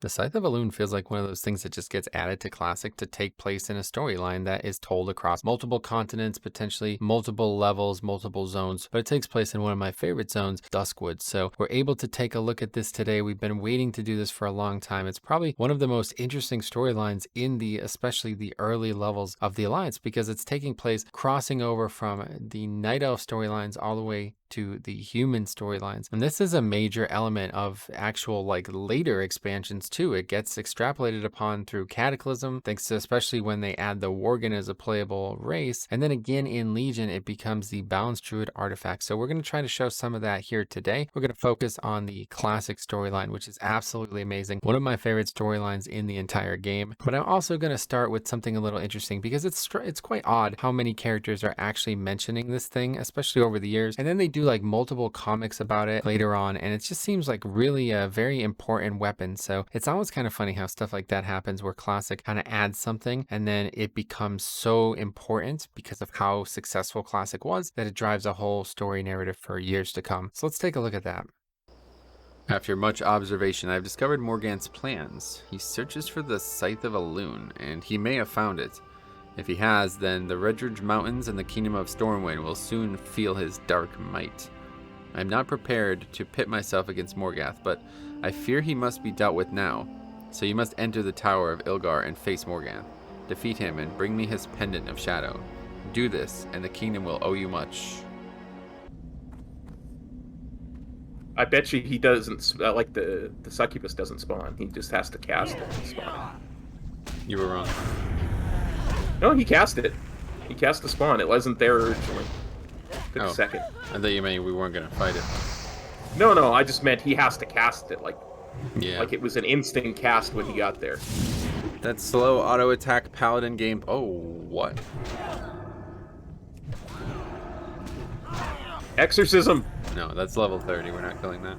The Scythe of Elune feels like one of those things that just gets added to Classic to take place in a storyline that is told across multiple continents, potentially multiple levels, multiple zones, but it takes place in one of my favorite zones, Duskwood. So we're able to take a look at this today. We've been waiting to do this for a long time. It's probably one of the most interesting storylines in especially the early levels of the Alliance, because it's taking place crossing over from the Night Elf storylines all the way to the human storylines. And this is a major element of actual later expansions too. It gets extrapolated upon through Cataclysm, thanks to especially when they add the Worgen as a playable race. And then again in Legion, it becomes the Balanced Druid artifact. So we're going to try to show some of that here today. We're going to focus on the classic storyline, which is absolutely amazing. One of my favorite storylines in the entire game. But I'm also going to start with something a little interesting, because it's quite odd how many characters are actually mentioning this thing, especially over the years. And then they do like multiple comics about it later on, and it just seems like really a very important weapon. So it's always kind of funny how stuff like that happens, where Classic kind of adds something and then it becomes so important because of how successful Classic was that it drives a whole story narrative for years to come. So let's take a look at that. After much observation, I've discovered Morgant's plans. He searches for the Scythe of Elune, and he may have found it. If he has, then the Redridge Mountains and the Kingdom of Stormwind will soon feel his dark might. I am not prepared to pit myself against Morgath, but I fear he must be dealt with now. So you must enter the Tower of Ilgar and face Morgath. Defeat him and bring me his Pendant of Shadow. Do this, and the kingdom will owe you much. I bet you he doesn't, like the succubus doesn't spawn. He just has to cast it to spawn. You were wrong. No, he cast it. He cast the spawn. It wasn't there originally. Took a second. I thought you meant we weren't going to fight it. No, I just meant he has to cast it. Like it was an instant cast when he got there. That slow auto attack paladin game. Oh, what? Exorcism. No, that's level 30. We're not killing that.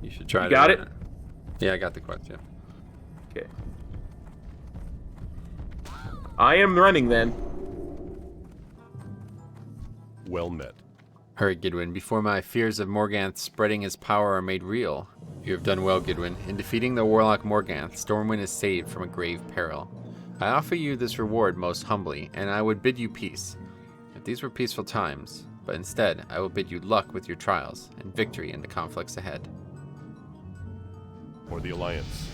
You should try you got it? Yeah, I got the quest, yeah. Okay. I am running then. Well met. Hurry, Gidwin, before my fears of Morganth spreading his power are made real. You have done well, Gidwin. In defeating the warlock Morganth, Stormwind is saved from a grave peril. I offer you this reward most humbly, and I would bid you peace. If these were peaceful times, but instead I will bid you luck with your trials, and victory in the conflicts ahead. For the Alliance.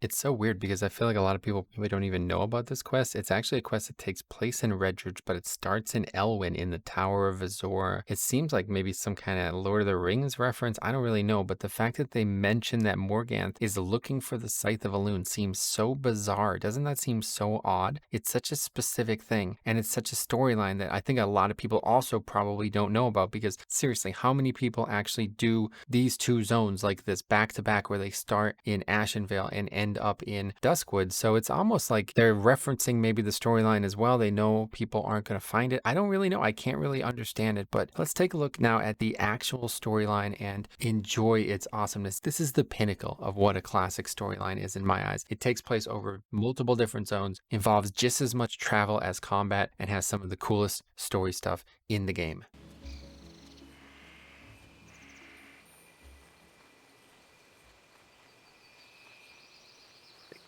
It's so weird because I feel like a lot of people probably don't even know about this quest. It's actually a quest that takes place in Redridge, but it starts in Elwyn in the Tower of Azor. It seems like maybe some kind of Lord of the Rings reference. I don't really know, but the fact that they mention that Morganth is looking for the Scythe of Elune seems so bizarre. Doesn't that seem so odd? It's such a specific thing, and it's such a storyline that I think a lot of people also probably don't know about, because seriously, how many people actually do these two zones like this back to back, where they start in Ashenvale and end up in Duskwood? So it's almost like they're referencing maybe the storyline as well. They know people aren't going to find it. I don't really know. I can't really understand it, but let's take a look now at the actual storyline and enjoy its awesomeness. This is the pinnacle of what a classic storyline is in my eyes. It takes place over multiple different zones, involves just as much travel as combat, and has some of the coolest story stuff in the game.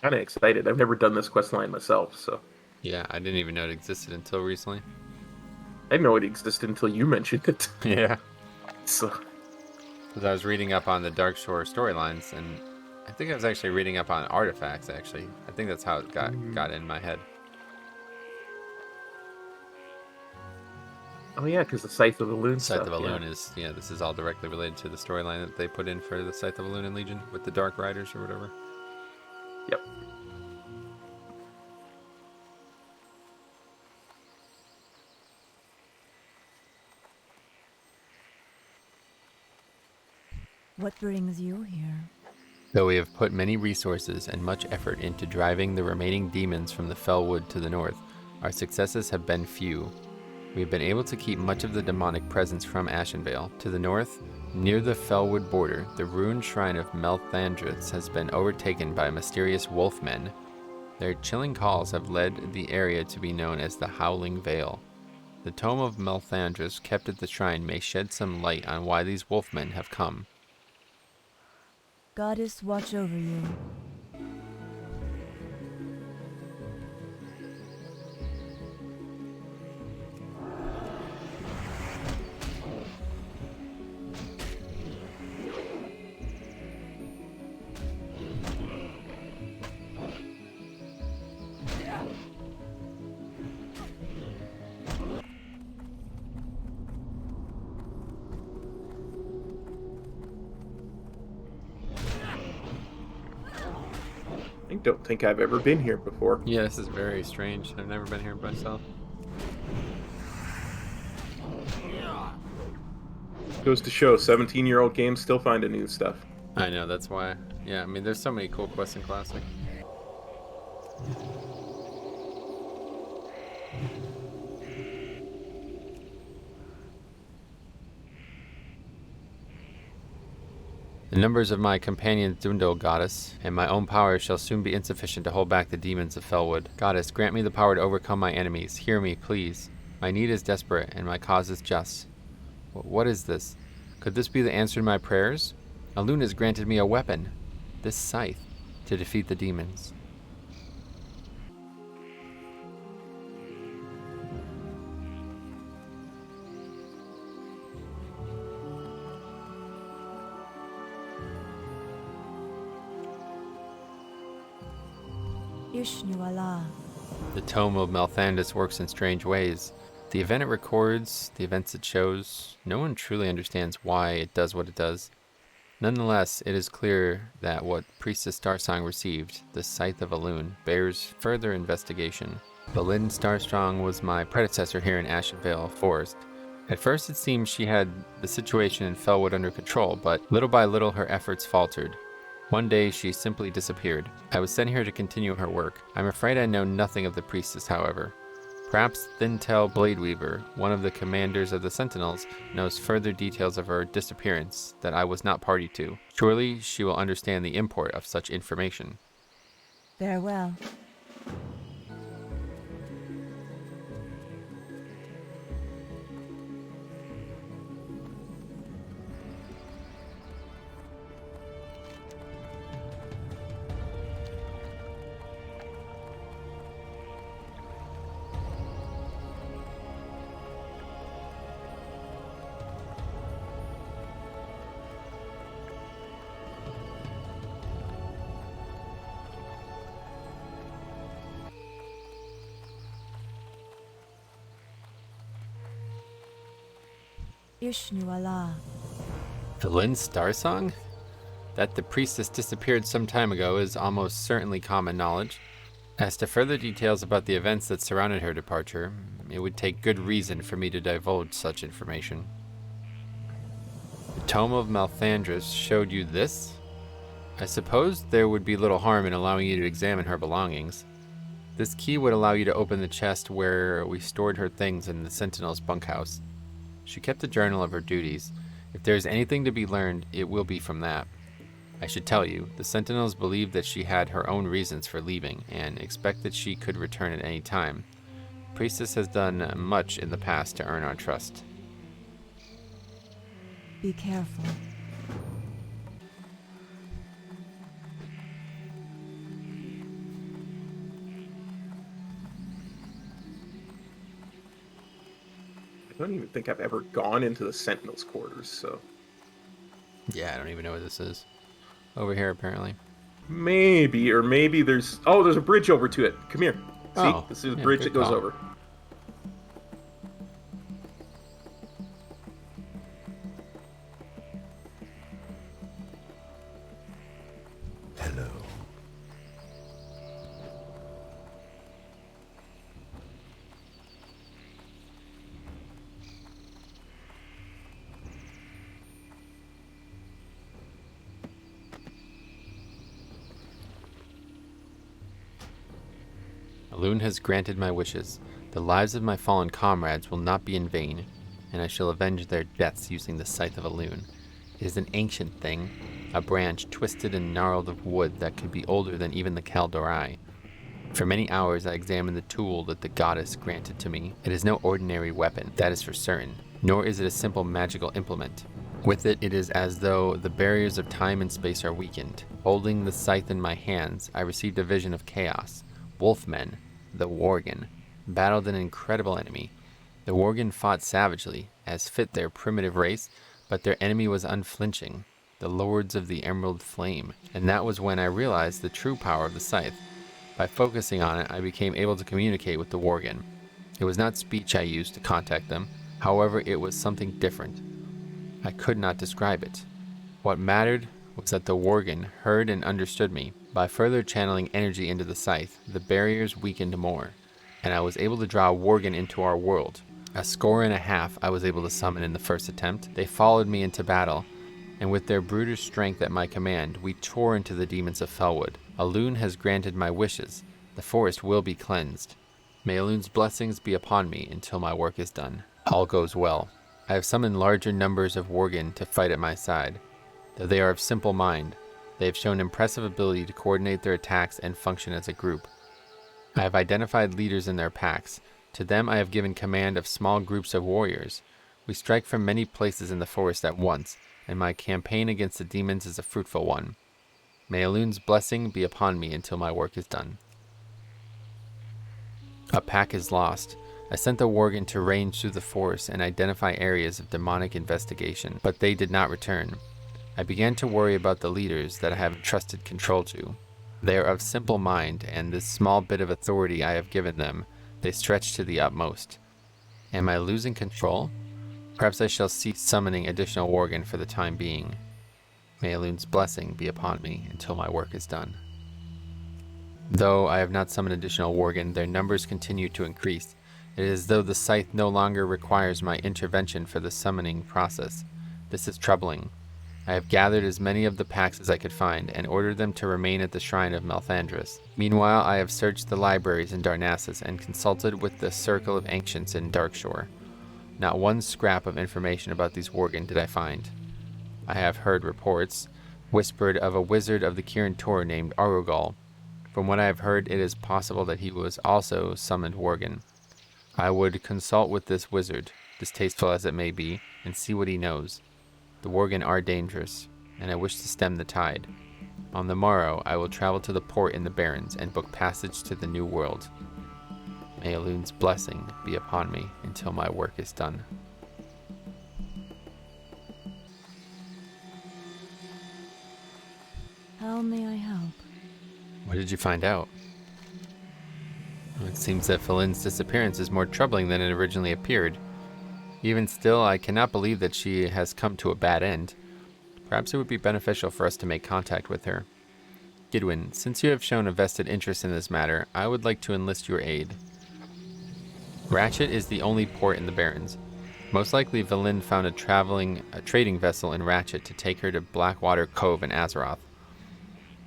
Kind of excited. I've never done this quest line myself, so. Yeah, I didn't even know it existed until recently. I didn't know it existed until you mentioned it. Yeah. So. Because I was reading up on the Darkshore storylines, and I think I was actually reading up on artifacts, actually. I think that's how it got in my head. Oh yeah, because the Scythe of Elune Scythe stuff. of Elune is, this is all directly related to the storyline that they put in for the Scythe of Elune and Legion with the Dark Riders or whatever. Yep. What brings you here? Though we have put many resources and much effort into driving the remaining demons from the Fellwood to the north, our successes have been few. We have been able to keep much of the demonic presence from Ashenvale. To the north, near the Fellwood border, the ruined shrine of Melthandriths has been overtaken by mysterious wolfmen. Their chilling calls have led the area to be known as the Howling Vale. The tome of Melthandriths kept at the shrine may shed some light on why these wolfmen have come. Goddess watch over you. I don't think I've ever been here before. Yeah, this is very strange. I've never been here myself. Goes to show, 17-year-old games still finding new stuff. I know, that's why. Yeah, I mean, there's so many cool quests in Classic. The numbers of my companions dwindle, Goddess, and my own power shall soon be insufficient to hold back the demons of Felwood. Goddess, grant me the power to overcome my enemies. Hear me, please. My need is desperate, and my cause is just. What is this? Could this be the answer to my prayers? Elune has granted me a weapon, this scythe, to defeat the demons. Ishnu Allah. The Tome of Malthandus works in strange ways. The event it records, the events it shows, no one truly understands why it does what it does. Nonetheless, it is clear that what Priestess Starsong received, the Scythe of Elune, bears further investigation. Belinda Starstrong was my predecessor here in Ashenvale Forest. At first it seemed she had the situation in Felwood under control, but little by little her efforts faltered. One day she simply disappeared. I was sent here to continue her work. I'm afraid I know nothing of the priestess, however. Perhaps Thintel Bladeweaver, one of the commanders of the Sentinels, knows further details of her disappearance that I was not party to. Surely she will understand the import of such information. Farewell. Ishnu Allah. Belinda Starsong? That the priestess disappeared some time ago is almost certainly common knowledge. As to further details about the events that surrounded her departure, it would take good reason for me to divulge such information. The Tome of Malthandus showed you this? I suppose there would be little harm in allowing you to examine her belongings. This key would allow you to open the chest where we stored her things in the Sentinel's bunkhouse. She kept a journal of her duties. If there is anything to be learned, it will be from that. I should tell you, the Sentinels believed that she had her own reasons for leaving, and expect that she could return at any time. Priestess has done much in the past to earn our trust. Be careful. I don't even think I've ever gone into the Sentinel's quarters, so... Yeah, I don't even know what this is. Over here, apparently. Maybe, or maybe there's... Oh, there's a bridge over to it. Come here. See? Oh, This is a yeah, bridge good that goes call. over. Hello. Elune has granted my wishes. The lives of my fallen comrades will not be in vain, and I shall avenge their deaths using the Scythe of Elune. It is an ancient thing, a branch twisted and gnarled of wood that could be older than even the Kaldorai. For many hours I examined the tool that the goddess granted to me. It is no ordinary weapon, that is for certain, nor is it a simple magical implement. With it, it is as though the barriers of time and space are weakened. Holding the scythe in my hands, I received a vision of chaos. Wolfmen, the Worgen, battled an incredible enemy. The Worgen fought savagely, as fit their primitive race, but their enemy was unflinching, the Lords of the Emerald Flame. And that was when I realized the true power of the scythe. By focusing on it, I became able to communicate with the Worgen. It was not speech I used to contact them, however, it was something different. I could not describe it. What mattered was that the Worgen heard and understood me. By further channeling energy into the scythe, the barriers weakened more, and I was able to draw a Worgen into our world. A score and a half I was able to summon in the first attempt. They followed me into battle, and with their brutish strength at my command, we tore into the demons of Felwood. Elune has granted my wishes. The forest will be cleansed. May Elune's blessings be upon me until my work is done. All goes well. I have summoned larger numbers of Worgen to fight at my side. Though they are of simple mind, they have shown impressive ability to coordinate their attacks and function as a group. I have identified leaders in their packs. To them I have given command of small groups of warriors. We strike from many places in the forest at once, and my campaign against the demons is a fruitful one. May Elune's blessing be upon me until my work is done. A pack is lost. I sent the Worgen to range through the forest and identify areas of demonic investigation, but they did not return. I began to worry about the leaders that I have entrusted control to. They are of simple mind, and this small bit of authority I have given them, they stretch to the utmost. Am I losing control? Perhaps I shall cease summoning additional Worgen for the time being. May Elune's blessing be upon me until my work is done. Though I have not summoned additional Worgen, their numbers continue to increase. It is as though the scythe no longer requires my intervention for the summoning process. This is troubling. I have gathered as many of the packs as I could find, and ordered them to remain at the shrine of Malthandris. Meanwhile, I have searched the libraries in Darnassus and consulted with the Circle of Ancients in Darkshore. Not one scrap of information about these Worgen did I find. I have heard reports, whispered of a wizard of the Kirin Tor named Arugal. From what I have heard, it is possible that he was also summoned Worgen. I would consult with this wizard, distasteful as it may be, and see what he knows. The Worgen are dangerous, and I wish to stem the tide. On the morrow, I will travel to the port in the Barrens and book passage to the New World. May Elune's blessing be upon me until my work is done. How may I help? What did you find out? Well, it seems that Felyn's disappearance is more troubling than it originally appeared. Even still, I cannot believe that she has come to a bad end. Perhaps it would be beneficial for us to make contact with her. Gidwin, since you have shown a vested interest in this matter, I would like to enlist your aid. Ratchet is the only port in the Barrens. Most likely Felyn found a trading vessel in Ratchet to take her to Blackwater Cove in Azeroth.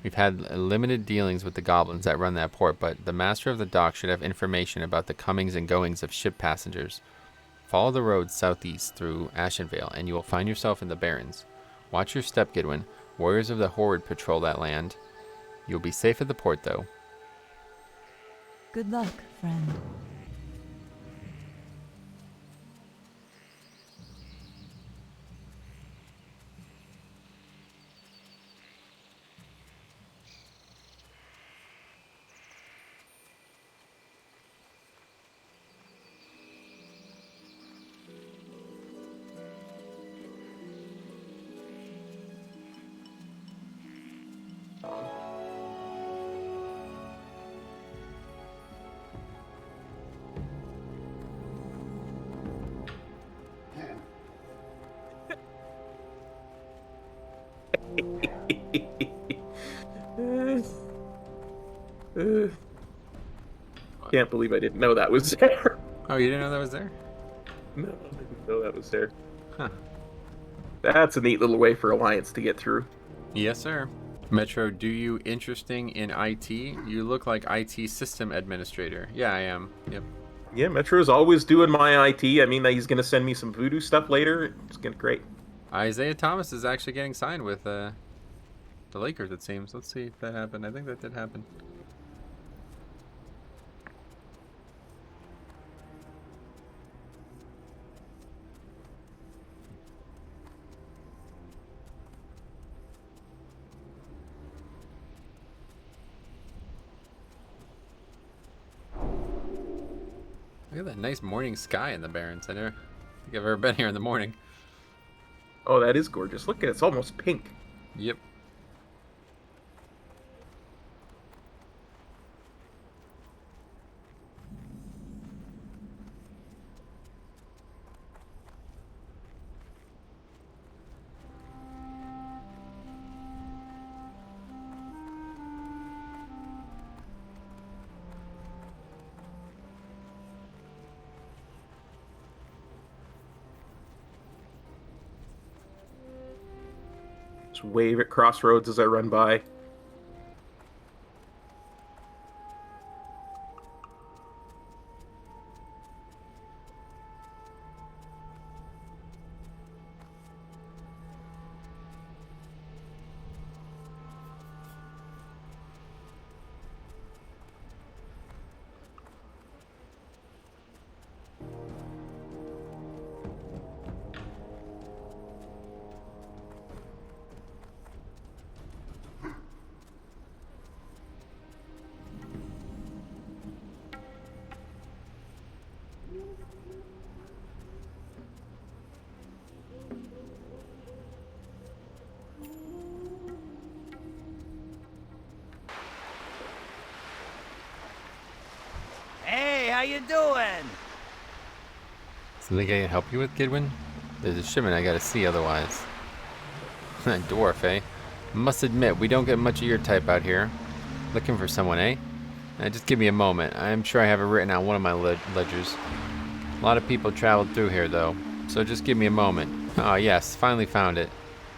We've had limited dealings with the goblins that run that port, but the master of the dock should have information about the comings and goings of ship passengers. Follow the road southeast through Ashenvale, and you will find yourself in the Barrens. Watch your step, Gidwin. Warriors of the Horde patrol that land. You'll be safe at the port, though. Good luck, friend. Can't believe I didn't know that was there. Oh, you didn't know that was there? No, I didn't know that was there. Huh. That's a neat little way for Alliance to get through. Yes, sir. Metro, do you interesting in IT? You look like IT system administrator. Yeah, I am. Yep. Yeah, Metro's always doing my IT. I mean, he's going to send me some voodoo stuff later. It's going to great. Isaiah Thomas is actually getting signed with the Lakers, it seems. Let's see if that happened. I think that did happen. Look at that nice morning sky in the Barrens. I never think I've ever been here in the morning. Oh, that is gorgeous. Look at it. It's almost pink. Yep. Just wave at crossroads as I run by. Hey, how you doing? Something I can help you with, Kidwin? There's a shipment I gotta see otherwise. Dwarf, eh? Must admit, we don't get much of your type out here. Looking for someone, eh? Just give me a moment. I'm sure I have it written on one of my ledgers. A lot of people traveled through here, though, so just give me a moment. Ah, yes, finally found it.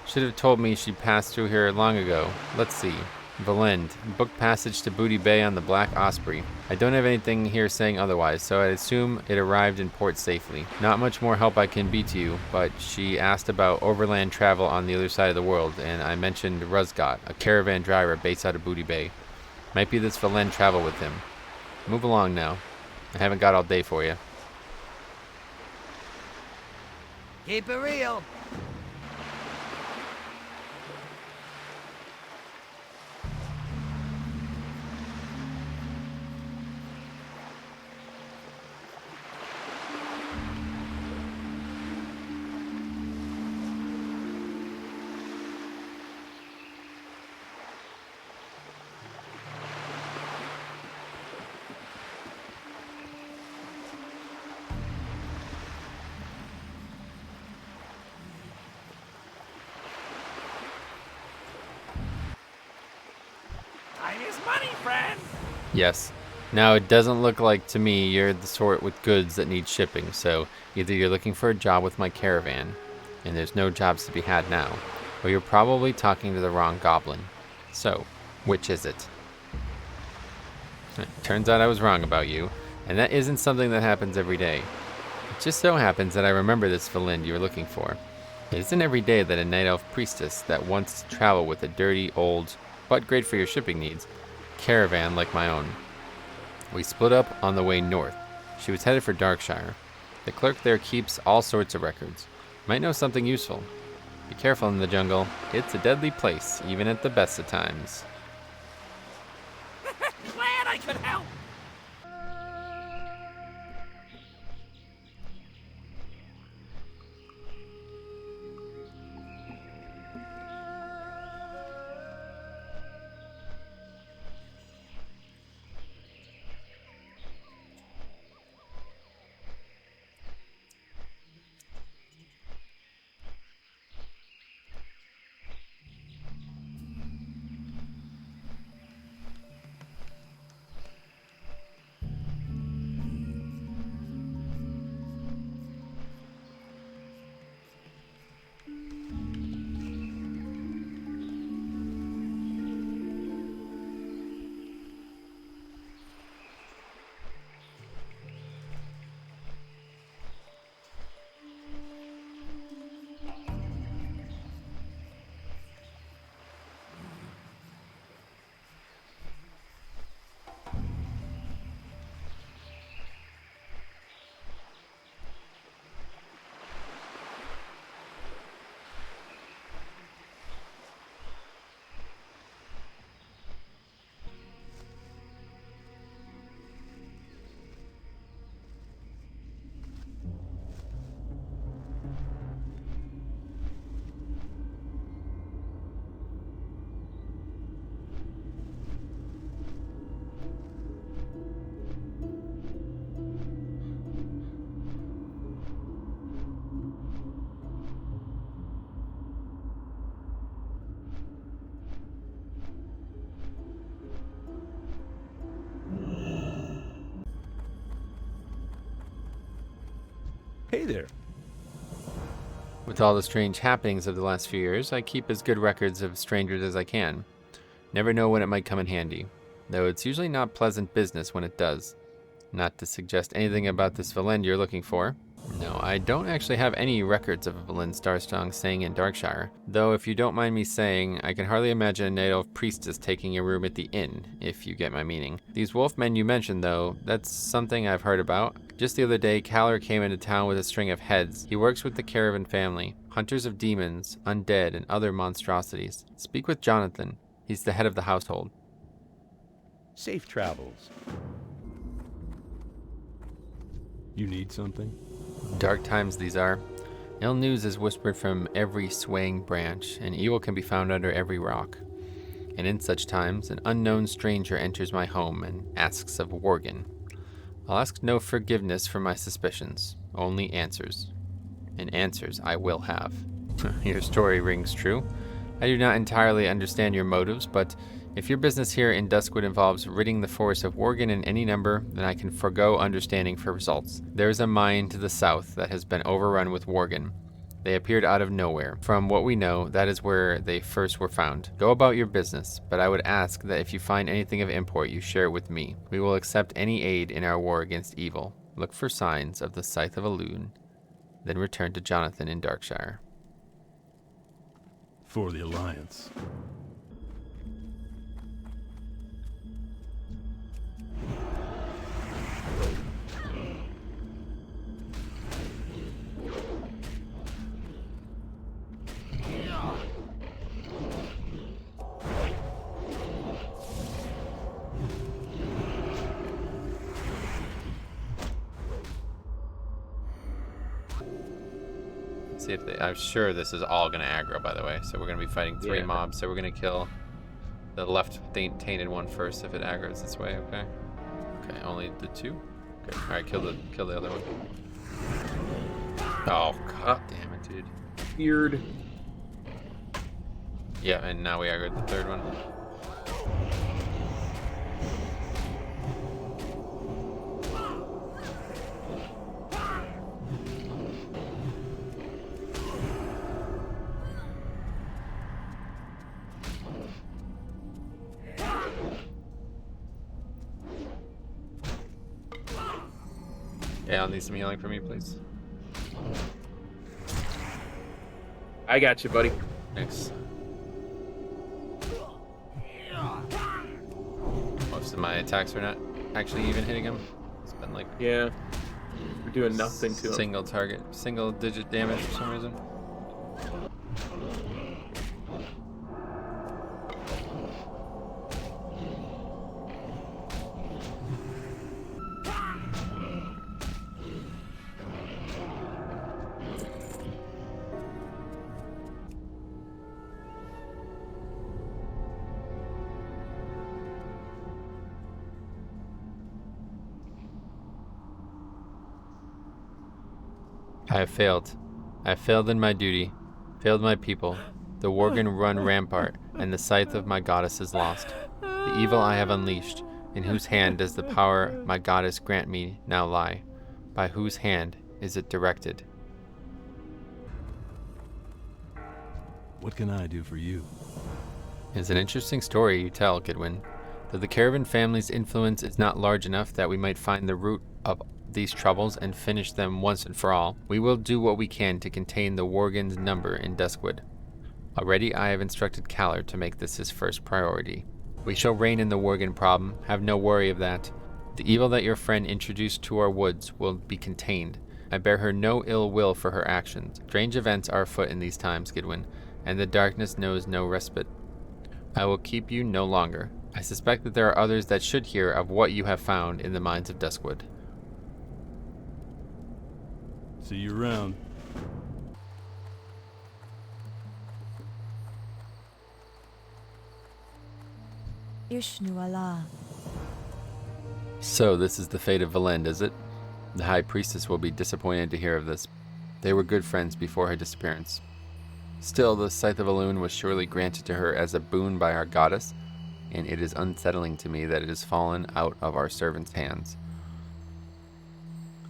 Should have told me she passed through here long ago. Let's see. Valend, booked passage to Booty Bay on the Black Osprey. I don't have anything here saying otherwise, so I'd assume it arrived in port safely. Not much more help I can be to you, but she asked about overland travel on the other side of the world, and I mentioned Rusgot, a caravan driver based out of Booty Bay. Might be this Valend travel with him. Move along now. I haven't got all day for you. Keep it real. Time is money, friend. Yes. Now, it doesn't look like to me you're the sort with goods that need shipping, so either you're looking for a job with my caravan, and there's no jobs to be had now, or you're probably talking to the wrong goblin. So, which is it? Turns out I was wrong about you, and that isn't something that happens every day. It just so happens that I remember this Valend you were looking for. It isn't every day that a night elf priestess that wants to travel with a dirty, old, but great for your shipping needs, caravan like my own. We split up on the way north. She was headed for Darkshire. The clerk there keeps all sorts of records. Might know something useful. Be careful in the jungle. It's a deadly place, even at the best of times. Glad I could help. Hey there. With all the strange happenings of the last few years, I keep as good records of strangers as I can. Never know when it might come in handy, though it's usually not pleasant business when it does. Not to suggest anything about this Valend you're looking for. No, I don't actually have any records of a Valend Starstrong staying in Darkshire, though if you don't mind me saying, I can hardly imagine a native priestess taking a room at the inn, if you get my meaning. These wolfmen you mentioned, though, that's something I've heard about. Just the other day, Caller came into town with a string of heads. He works with the Caravan family, hunters of demons, undead, and other monstrosities. Speak with Jonathan. He's the head of the household. Safe travels. You need something? Dark times these are. Ill news is whispered from every swaying branch, and evil can be found under every rock. And in such times, an unknown stranger enters my home and asks of Worgen. I'll ask no forgiveness for my suspicions, only answers. And answers I will have. Your story rings true. I do not entirely understand your motives, but if your business here in Duskwood involves ridding the forest of Worgen in any number, then I can forego understanding for results. There is a mine to the south that has been overrun with Worgen. They appeared out of nowhere. From what we know, that is where they first were found. Go about your business, but I would ask that if you find anything of import, you share it with me. We will accept any aid in our war against evil. Look for signs of the Scythe of Elune, then return to Jonathan in Darkshire. For the Alliance. See if I'm sure this is all going to aggro, by the way. So we're going to be fighting 3 mobs. So we're going to kill the left tainted one first if it aggroes this way. Okay. Okay. Only the 2. Okay. All right. Kill the other one. Oh god damn it, dude. Weird. Yeah, and now we aggroed the 3rd one. Yeah, I'll need some healing from you, please. I got you, buddy. Thanks. Most of my attacks are not actually even hitting him. It's been like Yeah. We're doing nothing to him. single target, single digit damage for some reason. I have failed. I have failed in my duty, failed my people. The Worgen Run rampart, and the scythe of my goddess is lost. The evil I have unleashed, in whose hand does the power my goddess grant me now lie? By whose hand is it directed? What can I do for you? It's an interesting story you tell, Goodwin. Though the Caravan family's influence is not large enough that we might find the root of these troubles and finish them once and for all, we will do what we can to contain the Worgen's number in Duskwood. Already I have instructed Caller to make this his first priority. We shall rein in the Worgen problem, have no worry of that. The evil that your friend introduced to our woods will be contained. I bear her no ill will for her actions. Strange events are afoot in these times, Goodwin, and the darkness knows no respite. I will keep you no longer. I suspect that there are others that should hear of what you have found in the mines of Duskwood. See you around. Ishnu Allah. So this is the fate of Valend, is it? The High Priestess will be disappointed to hear of this. They were good friends before her disappearance. Still, the Scythe of Elune was surely granted to her as a boon by our goddess, and it is unsettling to me that it has fallen out of our servants' hands.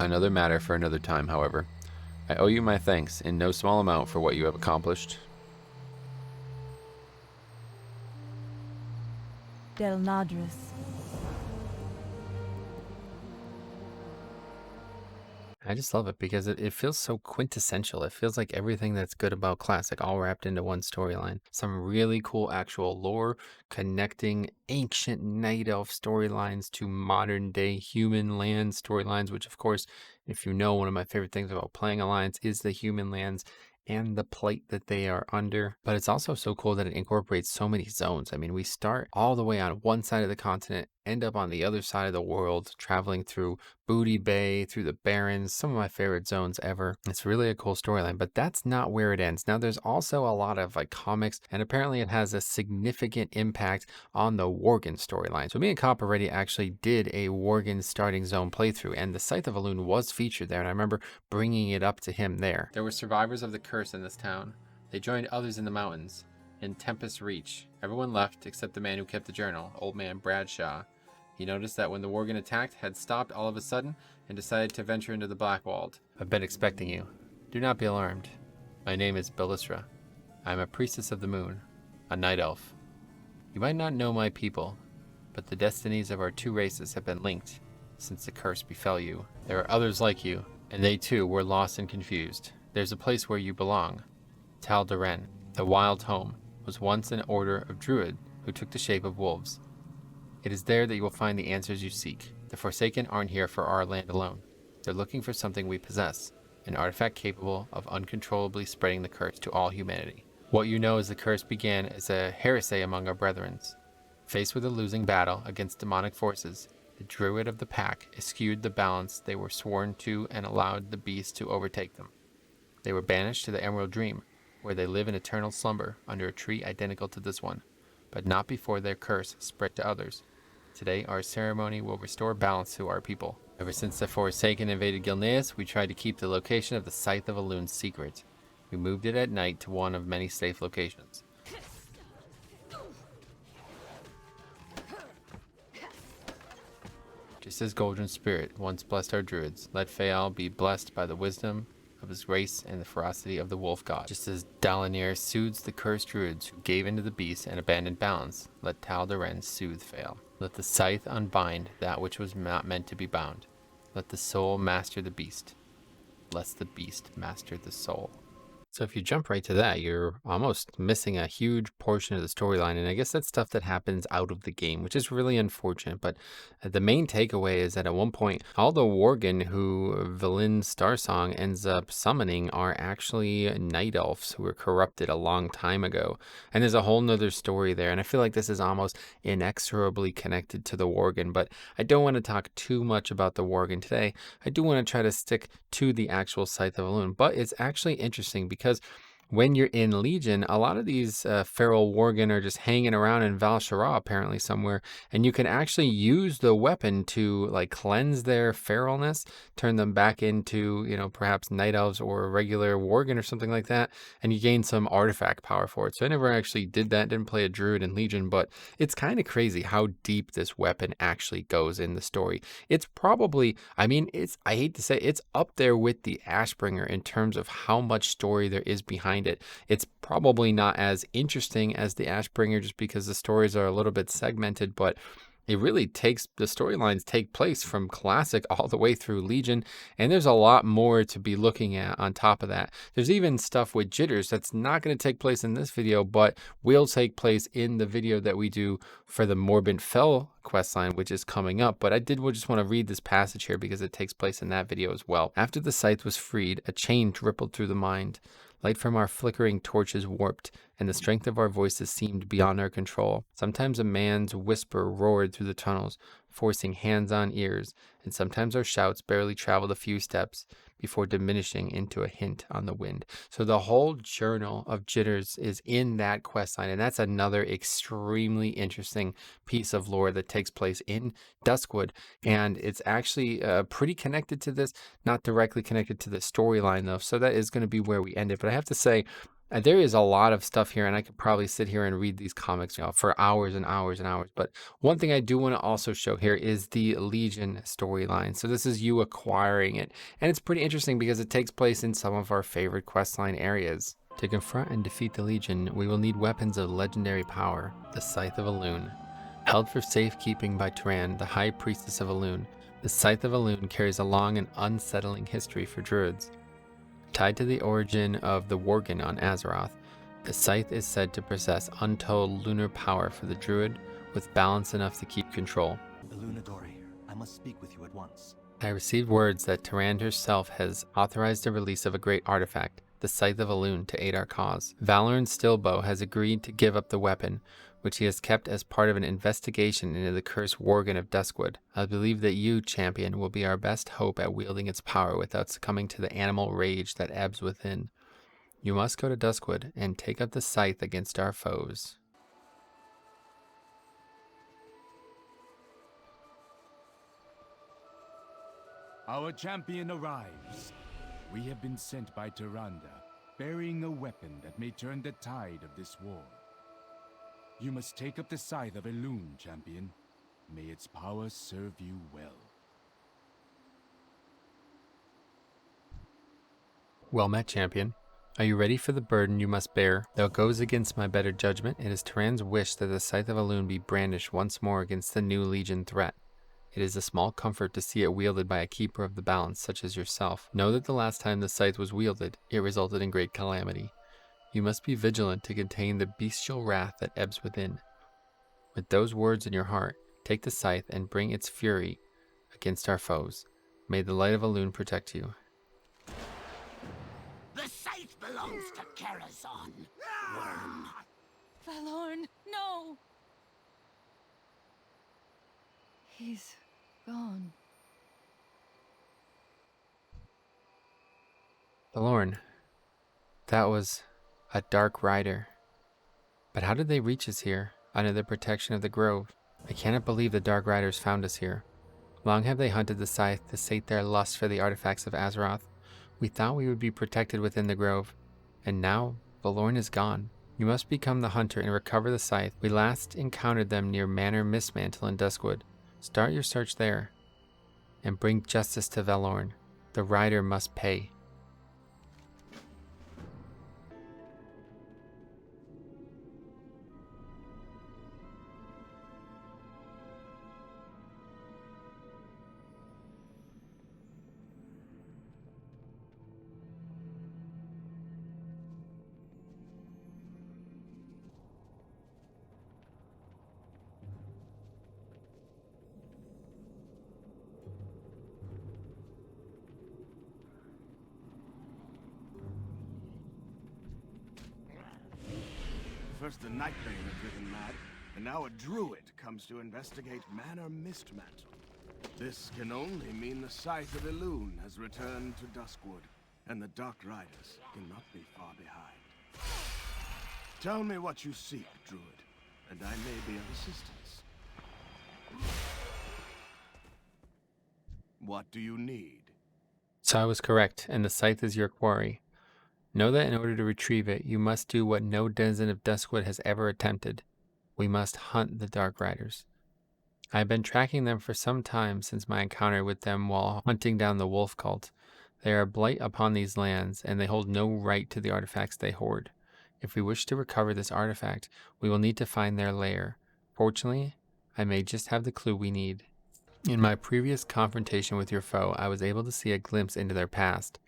Another matter for another time, however. I owe you my thanks in no small amount for what you have accomplished. Del Nadris. I just love it because it feels so quintessential. It feels like everything that's good about Classic all wrapped into one storyline. Some really cool actual lore connecting ancient night elf storylines to modern day human land storylines, which, of course, if you know, one of my favorite things about playing Alliance is the human lands and the plight that they are under. But it's also so cool that it incorporates so many zones. I mean, we start all the way on one side of the continent, end up on the other side of the world, traveling through Booty Bay, through the Barrens, some of my favorite zones ever. It's really a cool storyline, but that's not where it ends. Now, there's also a lot of like comics, and apparently it has a significant impact on the Worgen storyline. So me and Cop already actually did a Worgen starting zone playthrough, and the Scythe of Elune was featured there, and I remember bringing it up to him there. There were survivors of the curse in this town. They joined others in the mountains. In Tempest Reach, everyone left except the man who kept the journal, Old Man Bradshaw. He noticed that when the Worgen attacked, had stopped all of a sudden and decided to venture into the Blackwald. I've been expecting you. Do not be alarmed. My name is Belisra. I am a priestess of the moon, a night elf. You might not know my people, but the destinies of our two races have been linked since the curse befell you. There are others like you, and they too were lost and confused. There's a place where you belong. Tal Duren, the wild home, was once an order of druid who took the shape of wolves. It is there that you will find the answers you seek. The Forsaken aren't here for our land alone. They're looking for something we possess, an artifact capable of uncontrollably spreading the curse to all humanity. What you know is the curse began as a heresy among our brethren. Faced with a losing battle against demonic forces, the druid of the pack eschewed the balance they were sworn to and allowed the beast to overtake them. They were banished to the Emerald Dream, where they live in eternal slumber under a tree identical to this one, but not before their curse spread to others. Today, our ceremony will restore balance to our people. Ever since the Forsaken invaded Gilneas, we tried to keep the location of the Scythe of Elune secret. We moved it at night to one of many safe locations. Just as Goldren's spirit once blessed our druids, let Fael be blessed by the wisdom of his grace and the ferocity of the wolf god. Just as Dalinir soothes the cursed druids who gave into the beast and abandoned balance, let Tal Duren soothe Fael. Let the scythe unbind that which was not meant to be bound. Let the soul master the beast, lest the beast master the soul. So if you jump right to that, you're almost missing a huge portion of the storyline. And I guess that's stuff that happens out of the game, which is really unfortunate. But the main takeaway is that at one point, all the Worgen who Valin's Starsong ends up summoning are actually night elves who were corrupted a long time ago. And there's a whole nother story there. And I feel like this is almost inexorably connected to the Worgen. But I don't want to talk too much about the Worgen today. I do want to try to stick to the actual Scythe of Elune. But it's actually interesting because when you're in Legion, a lot of these feral Worgen are just hanging around in Val Shara apparently somewhere, and you can actually use the weapon to like cleanse their feralness, turn them back into, you know, perhaps night elves or a regular Worgen or something like that, and you gain some artifact power for it. So I never actually did that, didn't play a druid in Legion, but it's kind of crazy how deep this weapon actually goes in the story. It's probably, I mean, I hate to say it's up there with the Ashbringer in terms of how much story there is behind it. It's probably not as interesting as the Ashbringer just because the stories are a little bit segmented, but it really takes, the storylines take place from Classic all the way through Legion, and there's a lot more to be looking at on top of that. There's even stuff with Jitters that's not going to take place in this video, but will take place in the video that we do for the Morbid Fell questline, which is coming up. But I did just want to read this passage here because it takes place in that video as well. After the scythe was freed, a change rippled through the mind. Light from our flickering torches warped, and the strength of our voices seemed beyond our control. Sometimes a man's whisper roared through the tunnels, forcing hands on ears, and sometimes our shouts barely traveled a few steps before diminishing into a hint on the wind. So the whole journal of Jitters is in that questline, and that's another extremely interesting piece of lore that takes place in Duskwood, and it's actually pretty connected to this, not directly connected to the storyline though, so that is going to be where we end it. But I have to say, There is a lot of stuff here, and I could probably sit here and read these comics, for hours and hours and hours. But one thing I do want to also show here is the Legion storyline. So this is you acquiring it, and it's pretty interesting because it takes place in some of our favorite questline areas. To confront and defeat the Legion, we will need weapons of legendary power, the Scythe of Elune. Held for safekeeping by Tyran, the High Priestess of Elune, the Scythe of Elune carries a long and unsettling history for druids. Tied to the origin of the Worgen on Azeroth, the Scythe is said to possess untold lunar power for the druid, with balance enough to keep control. Illuminadori, I must speak with you at once. I received words that Tyrande herself has authorized the release of a great artifact, the Scythe of Elune, to aid our cause. Valoran Stillbow has agreed to give up the weapon, which he has kept as part of an investigation into the cursed Worgen of Duskwood. I believe that you, champion, will be our best hope at wielding its power without succumbing to the animal rage that ebbs within. You must go to Duskwood and take up the scythe against our foes. Our champion arrives. We have been sent by Tyrande, bearing a weapon that may turn the tide of this war. You must take up the Scythe of Elune, champion. May its power serve you well. Well met, champion. Are you ready for the burden you must bear? Though it goes against my better judgment, it is Tyran's wish that the Scythe of Elune be brandished once more against the new Legion threat. It is a small comfort to see it wielded by a keeper of the balance such as yourself. Know that the last time the scythe was wielded, it resulted in great calamity. You must be vigilant to contain the bestial wrath that ebbs within. With those words in your heart, take the scythe and bring its fury against our foes. May the light of Elune protect you. The scythe belongs to Karazhan, worm. Valorn, no! He's gone. Valorn, that was a dark rider. But how did they reach us here, under the protection of the grove? I cannot believe the Dark Riders found us here. Long have they hunted the scythe to sate their lust for the artifacts of Azeroth. We thought we would be protected within the grove, and now Valorn is gone. You must become the hunter and recover the scythe. We last encountered them near Manor Mistmantle in Duskwood. Start your search there, and bring justice to Valorn. The rider must pay. First the Night Bane driven mad, and now a druid comes to investigate Manor Mistmantle. This can only mean the Scythe of Elune has returned to Duskwood, and the Dark Riders cannot be far behind. Tell me what you seek, druid, and I may be of assistance. What do you need? So I was correct, and the scythe is your quarry. Know that in order to retrieve it, you must do what no denizen of Duskwood has ever attempted. We must hunt the Dark Riders. I have been tracking them for some time since my encounter with them while hunting down the wolf cult. They are a blight upon these lands, and they hold no right to the artifacts they hoard. If we wish to recover this artifact, we will need to find their lair. Fortunately, I may just have the clue we need. In my previous confrontation with your foe, I was able to see a glimpse into their past.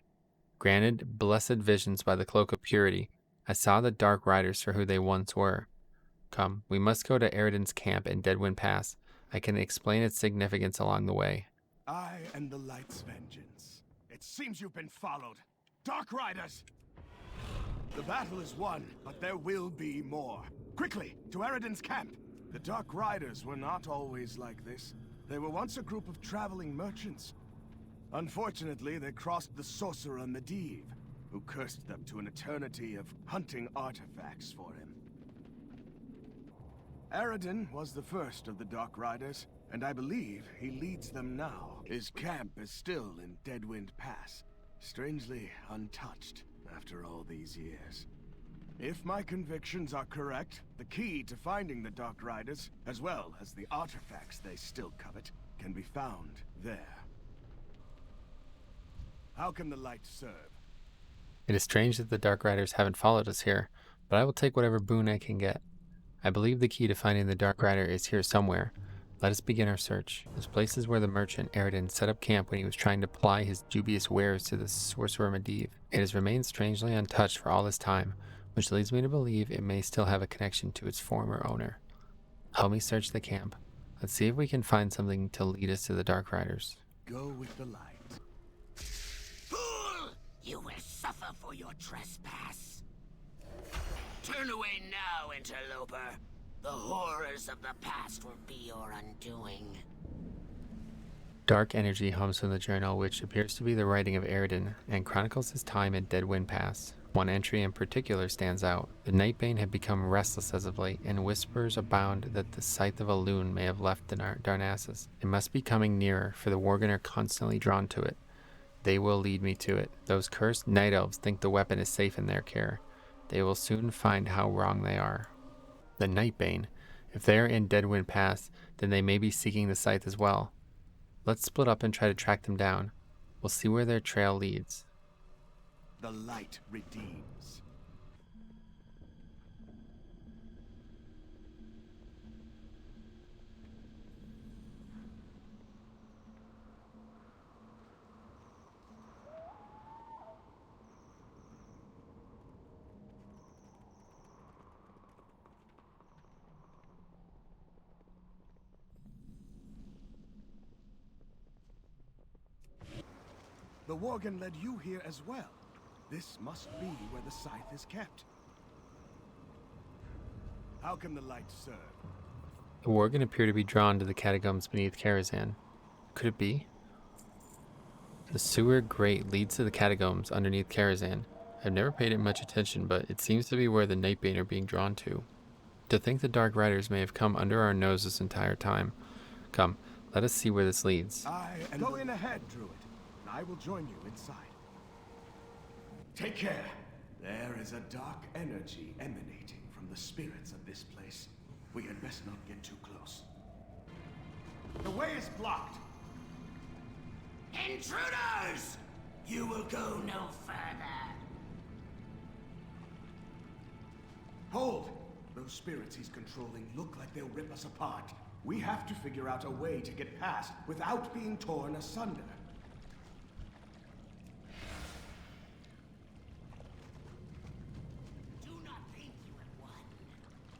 Granted blessed visions by the Cloak of Purity, I saw the Dark Riders for who they once were. Come, we must go to Eridan's camp in Deadwind Pass. I can explain its significance along the way. I and the Light's vengeance. It seems you've been followed. Dark Riders! The battle is won, but there will be more. Quickly, to Eridan's camp! The Dark Riders were not always like this. They were once a group of traveling merchants. Unfortunately, they crossed the sorcerer Medivh, who cursed them to an eternity of hunting artifacts for him. Eridan was the first of the Dark Riders, and I believe he leads them now. His camp is still in Deadwind Pass, strangely untouched after all these years. If my convictions are correct, the key to finding the Dark Riders, as well as the artifacts they still covet, can be found there. How can the light serve? It is strange that the Dark Riders haven't followed us here, but I will take whatever boon I can get. I believe the key to finding the Dark Rider is here somewhere. Let us begin our search. This place is where the merchant Aridin set up camp when he was trying to ply his dubious wares to the sorcerer Medivh. It has remained strangely untouched for all this time, which leads me to believe it may still have a connection to its former owner. Help me search the camp. Let's see if we can find something to lead us to the Dark Riders. Go with the light. Fool! You will suffer for your trespass. Turn away now, interloper. The horrors of the past will be your undoing. Dark energy hums from the journal, which appears to be the writing of Aridin, and chronicles his time at Deadwind Pass. One entry in particular stands out. The Nightbane had become restless as of late, and whispers abound that the Scythe of Elune may have left Darnassus. It must be coming nearer, for the Worgen are constantly drawn to it. They will lead me to it. Those cursed night elves think the weapon is safe in their care. They will soon find how wrong they are. The Nightbane. If they are in Deadwind Pass, then they may be seeking the Scythe as well. Let's split up and try to track them down. We'll see where their trail leads. The light redeems. The Worgen led you here as well. This must be where the Scythe is kept. How can the light serve? The Worgen appear to be drawn to the catacombs beneath Karazhan. Could it be? The sewer grate leads to the catacombs underneath Karazhan. I've never paid it much attention, but it seems to be where the Nightbane are being drawn to. To think the Dark Riders may have come under our nose this entire time. Come, let us see where this leads. Go in ahead, Druid. I will join you inside. Take care. There is a dark energy emanating from the spirits of this place. We had best not get too close. The way is blocked. Intruders! You will go no further. Hold! Those spirits he's controlling look like they'll rip us apart. We have to figure out a way to get past without being torn asunder.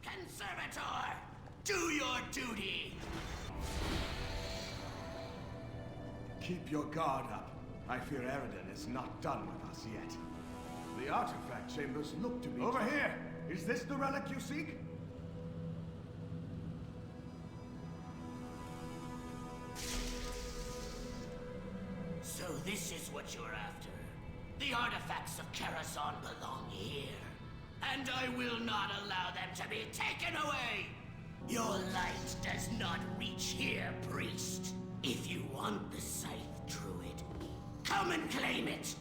Conservator, do your duty! Keep your guard up. I fear Aridin is not done with us yet. The artifact chambers look to be... Over here! Is this the relic you seek? So this is what you're after. The artifacts of Karazhan belong here. And I will not allow them to be taken away! Your light does not reach here, priest. If you want the Scythe, Druid, come and claim it!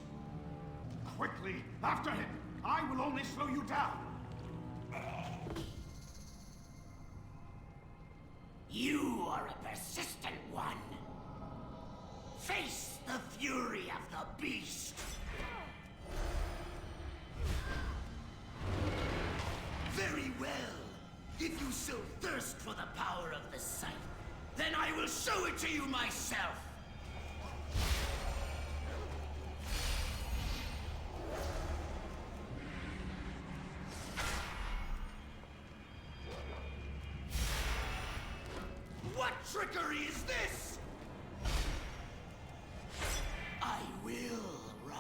Quickly, after him! I will only slow you down! You are a persistent one. Face the fury of the beast! Very well. If you so thirst for the power of the Scythe, then I will show it to you myself! What trickery is this? I will ride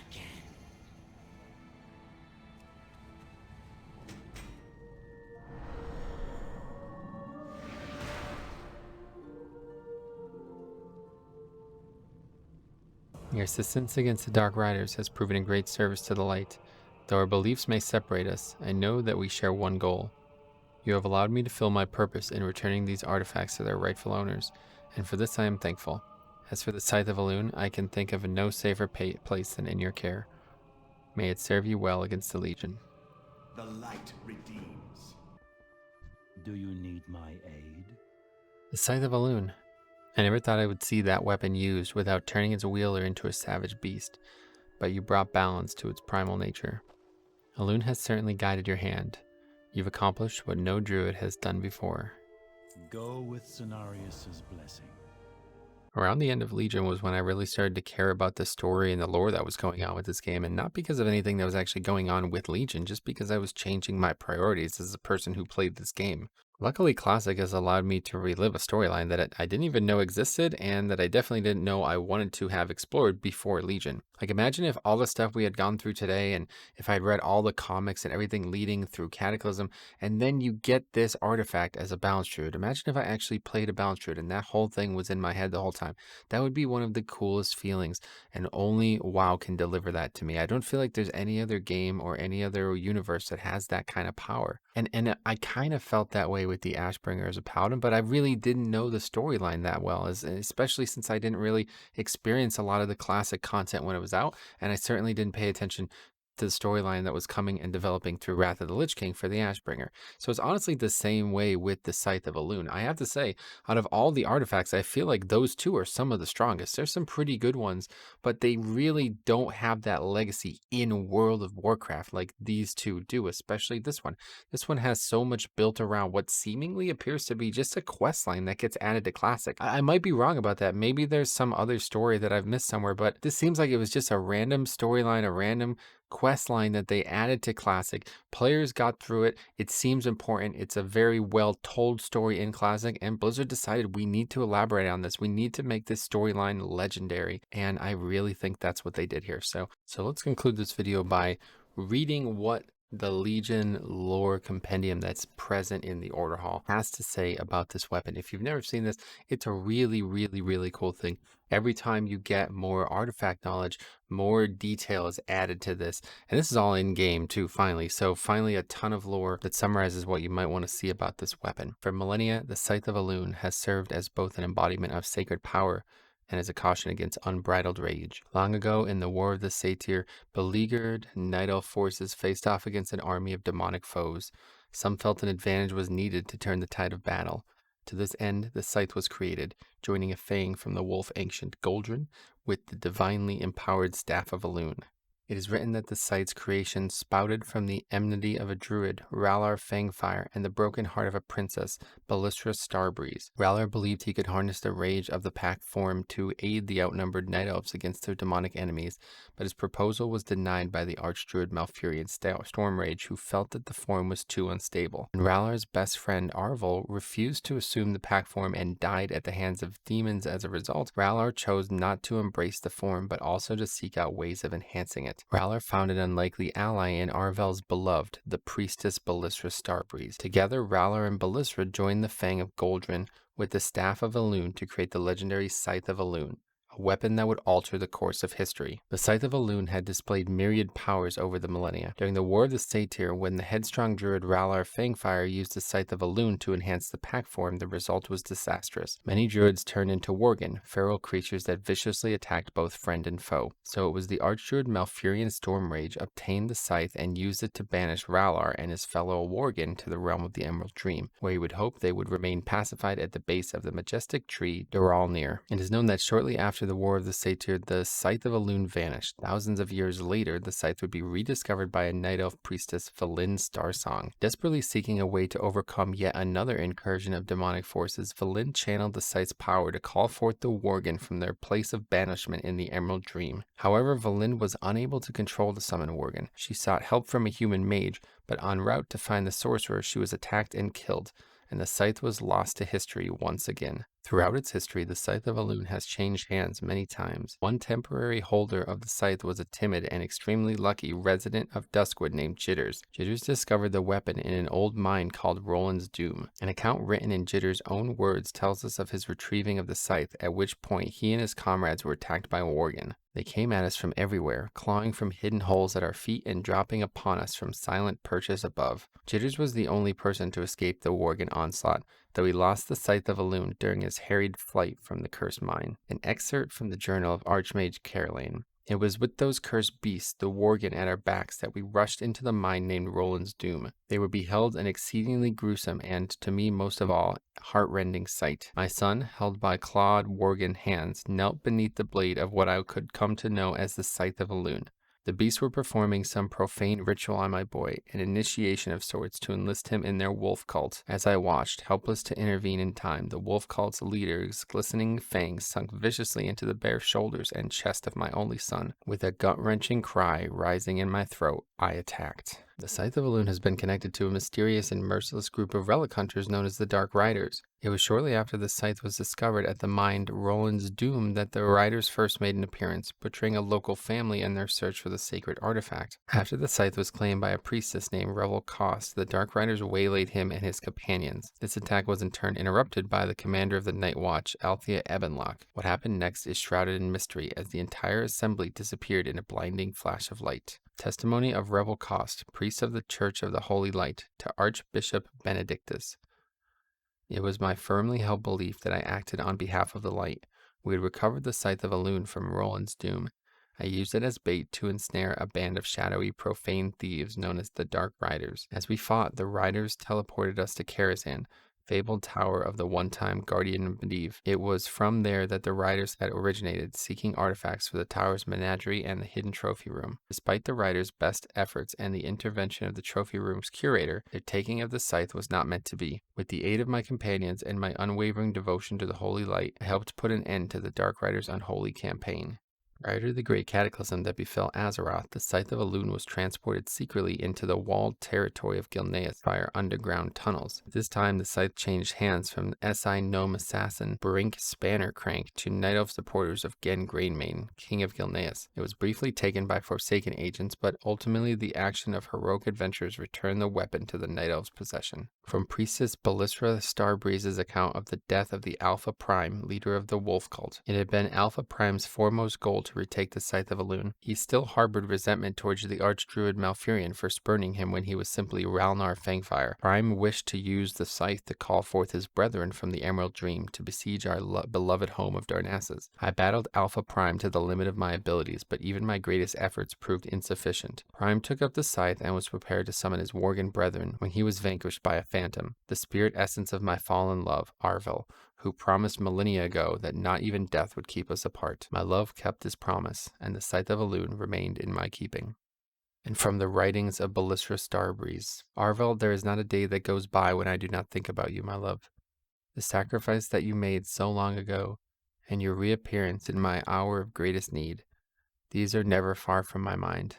again. Your assistance against the Dark Riders has proven a great service to the light. Though our beliefs may separate us, I know that we share one goal. You have allowed me to fill my purpose in returning these artifacts to their rightful owners, and for this I am thankful. As for the Scythe of Elune, I can think of no safer place than in your care. May it serve you well against the Legion. The light redeems. Do you need my aid? The Scythe of Elune. I never thought I would see that weapon used without turning its wielder into a savage beast, but you brought balance to its primal nature. Elune has certainly guided your hand. You've accomplished what no druid has done before. Go with Cenarius' blessing. Around the end of Legion was when I really started to care about the story and the lore that was going on with this game, and not because of anything that was actually going on with Legion, just because I was changing my priorities as a person who played this game. Luckily, Classic has allowed me to relive a storyline that I didn't even know existed, and that I definitely didn't know I wanted to have explored before Legion. Like, imagine if all the stuff we had gone through today, and if I'd read all the comics and everything leading through Cataclysm, and then you get this artifact as a balance druid. Imagine if I actually played a balance druid and that whole thing was in my head the whole time. That would be one of the coolest feelings, and only WoW can deliver that to me. I don't feel like there's any other game or any other universe that has that kind of power. And I kind of felt that way with the Ashbringer as a paladin, but I really didn't know the storyline that well, especially since I didn't really experience a lot of the classic content when it was out, and I certainly didn't pay attention to the storyline that was coming and developing through Wrath of the Lich King for the Ashbringer. So it's honestly the same way with the Scythe of Elune. I have to say, out of all the artifacts, I feel like those two are some of the strongest. There's some pretty good ones, but they really don't have that legacy in World of Warcraft like these two do, especially this one. This one has so much built around what seemingly appears to be just a quest line that gets added to Classic. I might be wrong about that. Maybe there's some other story that I've missed somewhere, but this seems like it was just a random storyline, a random quest line that they added to Classic. Players got through it. It seems important. It's a very well told story in Classic, and Blizzard decided we need to elaborate on this. We need to make this storyline legendary, and I really think that's what they did here. So let's conclude this video by reading what the Legion lore compendium that's present in the Order Hall has to say about this weapon. If you've never seen this, it's a really, really, really cool thing. Every time you get more artifact knowledge, more detail is added to this. And this is all in game too, finally. So finally, a ton of lore that summarizes what you might want to see about this weapon. For millennia, the Scythe of Elune has served as both an embodiment of sacred power and as a caution against unbridled rage. Long ago, in the War of the Satyr, beleaguered Night Elf forces faced off against an army of demonic foes. Some felt an advantage was needed to turn the tide of battle. To this end, the Scythe was created, joining a fang from the wolf ancient Goldrin with the divinely empowered Staff of Elune. It is written that the Scythe's creation spouted from the enmity of a druid, Rallar Fangfire, and the broken heart of a princess, Ballistria Starbreeze. Rallar believed he could harness the rage of the pack form to aid the outnumbered night elves against their demonic enemies, but his proposal was denied by the archdruid Malfurion Stormrage, who felt that the form was too unstable. And Rallar's best friend Arvel refused to assume the pack form and died at the hands of demons as a result. Rallar chose not to embrace the form, but also to seek out ways of enhancing it. Rallar found an unlikely ally in Arvel's beloved, the priestess Ballistria Starbreeze. Together, Rallar and Ballistria joined the Fang of Goldrin with the Staff of Elune to create the legendary Scythe of Elune, a weapon that would alter the course of history. The Scythe of Elune had displayed myriad powers over the millennia. During the War of the Satyr, when the headstrong druid Rallar Fangfire used the Scythe of Elune to enhance the pack form, the result was disastrous. Many druids turned into worgen, feral creatures that viciously attacked both friend and foe. So it was the archdruid Malfurion Stormrage obtained the Scythe and used it to banish Rallar and his fellow worgen to the realm of the Emerald Dream, where he would hope they would remain pacified at the base of the majestic tree Duralnir. It is known that shortly after the War of the Satyr, the Scythe of Elune vanished. Thousands of years later, the Scythe would be rediscovered by a night elf priestess, Velen Starsong. Desperately seeking a way to overcome yet another incursion of demonic forces, Velen channeled the Scythe's power to call forth the worgen from their place of banishment in the Emerald Dream. However, Velen was unable to control the summoned worgen. She sought help from a human mage, but en route to find the sorcerer, she was attacked and killed, and the Scythe was lost to history once again. Throughout its history, the Scythe of Elune has changed hands many times. One temporary holder of the Scythe was a timid and extremely lucky resident of Duskwood named Jitters. Jitters discovered the weapon in an old mine called Roland's Doom. An account written in Jitters' own words tells us of his retrieving of the Scythe, at which point he and his comrades were attacked by worgen. They came at us from everywhere, clawing from hidden holes at our feet and dropping upon us from silent perches above. Jitters was the only person to escape the worgen onslaught, though he lost the Scythe of Elune during his harried flight from the cursed mine. An excerpt from the journal of Archmage Caroline. It was with those cursed beasts, the Worgen, at our backs that we rushed into the mine named Roland's Doom. They were beheld an exceedingly gruesome and, to me most of all, heart-rending sight. My son, held by clawed Worgen hands, knelt beneath the blade of what I could come to know as the Scythe of Elune. The beasts were performing some profane ritual on my boy, an initiation of sorts to enlist him in their wolf cult. As I watched, helpless to intervene in time, the wolf cult's leader's glistening fangs sunk viciously into the bare shoulders and chest of my only son. With a gut-wrenching cry rising in my throat, I attacked. The Scythe of Elune has been connected to a mysterious and merciless group of relic hunters known as the Dark Riders. It was shortly after the scythe was discovered at the mine Roland's Doom that the Riders first made an appearance, portraying a local family in their search for the sacred artifact. After the scythe was claimed by a priestess named Revel Cost, the Dark Riders waylaid him and his companions. This attack was in turn interrupted by the commander of the Night Watch, Althea Ebenlock. What happened next is shrouded in mystery, as the entire assembly disappeared in a blinding flash of light. Testimony of Revel Cost, priest of the Church of the Holy Light, to Archbishop Benedictus. It was my firmly held belief that I acted on behalf of the light. We had recovered the Scythe of Elune from Roland's Doom. I used it as bait to ensnare a band of shadowy, profane thieves known as the Dark Riders. As we fought, the Riders teleported us to Karazhan, fabled tower of the one-time guardian of Medivh. It was from there that the Riders had originated, seeking artifacts for the tower's menagerie and the hidden trophy room. Despite the Riders' best efforts and the intervention of the trophy room's curator, their taking of the scythe was not meant to be. With the aid of my companions and my unwavering devotion to the holy light, I helped put an end to the Dark Riders' unholy campaign. Prior to the great cataclysm that befell Azeroth, the Scythe of Elune was transported secretly into the walled territory of Gilneas via underground tunnels. At this time, the scythe changed hands from SI gnome assassin Brink Spannercrank to Night Elf supporters of Gen Grainmane, king of Gilneas. It was briefly taken by Forsaken agents, but ultimately the action of heroic adventurers returned the weapon to the Night Elf's possession. From Priestess Bellisra Starbreeze's account of the death of the Alpha Prime, leader of the Wolf Cult, it had been Alpha Prime's foremost goal to retake the Scythe of Elune. He still harbored resentment towards the Archdruid Malfurion for spurning him when he was simply Ralnar Fangfire. Prime wished to use the scythe to call forth his brethren from the Emerald Dream to besiege our beloved home of Darnassus. I battled Alpha Prime to the limit of my abilities, but even my greatest efforts proved insufficient. Prime took up the scythe and was prepared to summon his Worgen brethren when he was vanquished by a phantom, the spirit essence of my fallen love, Arvel, who promised millennia ago that not even death would keep us apart. My love kept his promise, and the Scythe of Elune remained in my keeping. And from the writings of Bellisra Starbreeze, Arvel, there is not a day that goes by when I do not think about you, my love. The sacrifice that you made so long ago, and your reappearance in my hour of greatest need, these are never far from my mind.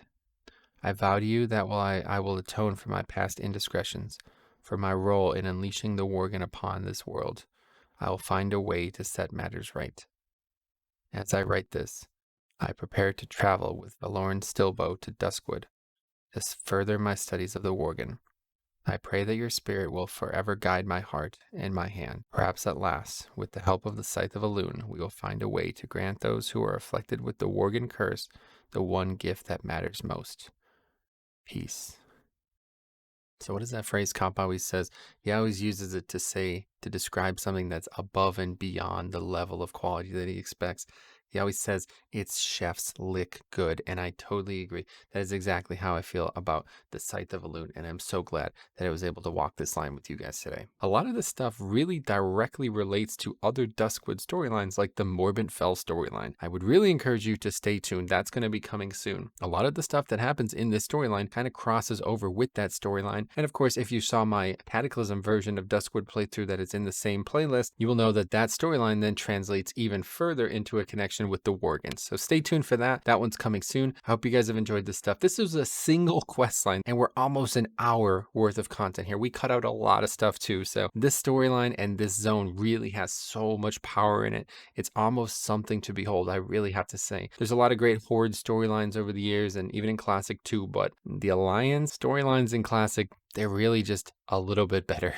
I vow to you that I will atone for my past indiscretions, for my role in unleashing the Worgen upon this world. I will find a way to set matters right. As I write this, I prepare to travel with Valoran Stillbow to Duskwood to further my studies of the Worgen. I pray that your spirit will forever guide my heart and my hand. Perhaps at last, with the help of the Scythe of Elune, we will find a way to grant those who are afflicted with the Worgen curse the one gift that matters most: peace. So what is that phrase Cop always says? He always uses it to describe something that's above and beyond the level of quality that he expects. He always says, it's chef's lick good, and I totally agree. That is exactly how I feel about the Scythe of Elune, and I'm so glad that I was able to walk this line with you guys today. A lot of this stuff really directly relates to other Duskwood storylines, like the Morbid Fell storyline. I would really encourage you to stay tuned. That's going to be coming soon. A lot of the stuff that happens in this storyline kind of crosses over with that storyline, and of course, if you saw my Cataclysm version of Duskwood playthrough that is in the same playlist, you will know that that storyline then translates even further into a connection with the Worgens. So stay tuned for that. That one's coming soon. I hope you guys have enjoyed this stuff. This is a single quest line, and we're almost an hour worth of content here. We cut out a lot of stuff too. So this storyline and this zone really has so much power in it. It's almost something to behold, I really have to say. There's a lot of great Horde storylines over the years, and even in Classic too, but the Alliance storylines in Classic, they're really just a little bit better.